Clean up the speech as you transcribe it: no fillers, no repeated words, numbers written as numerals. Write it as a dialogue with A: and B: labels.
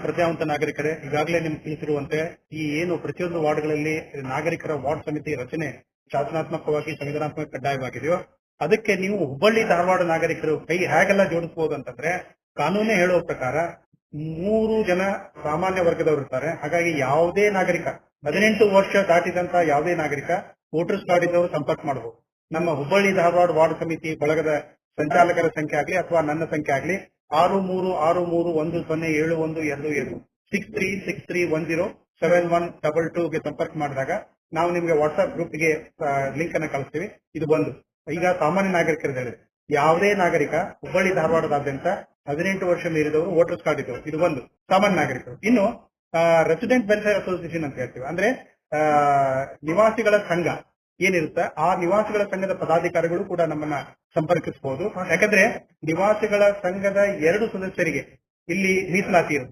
A: ಪ್ರಜಾವಂತ ನಾಗರಿಕರೇ, ಈಗಾಗಲೇ ನಿಮ್ಗೆ ತಿಳಿಸಿರುವಂತೆ ಈ ಏನು ಪ್ರತಿಯೊಂದು ವಾರ್ಡ್ಗಳಲ್ಲಿ ನಾಗರಿಕರ ವಾರ್ಡ್ ಸಮಿತಿ ರಚನೆ ಶಾಸನಾತ್ಮಕವಾಗಿ ಸಂವಿಧಾನಾತ್ಮಕ ಕಡ್ಡಾಯವಾಗಿದೆಯೋ ಅದಕ್ಕೆ ನೀವು ಹುಬ್ಬಳ್ಳಿ ಧಾರವಾಡ ನಾಗರಿಕರು ಕೈ ಹೇಗೆಲ್ಲ ಜೋಡಿಸಬಹುದು ಅಂತಂದ್ರೆ, ಕಾನೂನೇ ಹೇಳುವ ಪ್ರಕಾರ 3 ಜನ ಸಾಮಾನ್ಯ ವರ್ಗದವರು ಇರ್ತಾರೆ. ಹಾಗಾಗಿ ಯಾವುದೇ ನಾಗರಿಕ 18 ವರ್ಷ ದಾಟಿದಂತ ಯಾವುದೇ ನಾಗರಿಕ ವೋಟರ್ಸ್ ಕಾರ್ಡ್ ಇದ್ದವರು ಸಂಪರ್ಕ ಮಾಡಬಹುದು. ನಮ್ಮ ಹುಬ್ಬಳ್ಳಿ ಧಾರವಾಡ ವಾರ್ಡ್ ಸಮಿತಿ ಬಳಗದ ಸಂಚಾಲಕರ ಸಂಖ್ಯೆ ಆಗ್ಲಿ ಅಥವಾ ನನ್ನ ಸಂಖ್ಯೆ ಆಗ್ಲಿ 6363107127 6363107122 ಗೆ ಸಂಪರ್ಕ ಮಾಡಿದಾಗ ನಾವು ನಿಮ್ಗೆ ವಾಟ್ಸ್ಆಪ್ ಗ್ರೂಪ್ಗೆ ಲಿಂಕ್ ಅನ್ನ ಕಳಿಸ್ತೀವಿ. ಇದು ಬಂದು ಈಗ ಸಾಮಾನ್ಯ ನಾಗರಿಕರು ಹೇಳಿದೆ, ಯಾವುದೇ ನಾಗರಿಕ ಹುಬ್ಬಳ್ಳಿ ಧಾರವಾಡದಾದ್ಯಂತ 18 ವರ್ಷ ಮೀರಿದವರು ವೋಟರ್ಸ್ ಕಾರ್ಡ್ ಇದ್ದವರು, ಇದು ಒಂದು ಸಾಮಾನ್ಯ ನಾಗರಿಕರು. ಇನ್ನು ರೆಸಿಡೆಂಟ್ ವೆಲ್ಫೇರ್ ಅಸೋಸಿಯೇಷನ್ ಅಂತ ಹೇಳ್ತೀವಿ, ಅಂದ್ರೆ ನಿವಾಸಿಗಳ ಸಂಘ ಏನಿರುತ್ತೆ ಆ ನಿವಾಸಿಗಳ ಸಂಘದ ಪದಾಧಿಕಾರಿಗಳು ಕೂಡ ನಮ್ಮನ್ನ ಸಂಪರ್ಕಿಸಬಹುದು. ಯಾಕಂದ್ರೆ ನಿವಾಸಿಗಳ ಸಂಘದ 2 ಸದಸ್ಯರಿಗೆ ಇಲ್ಲಿ ಮೀಸಲಾತಿ ಇರುತ್ತೆ.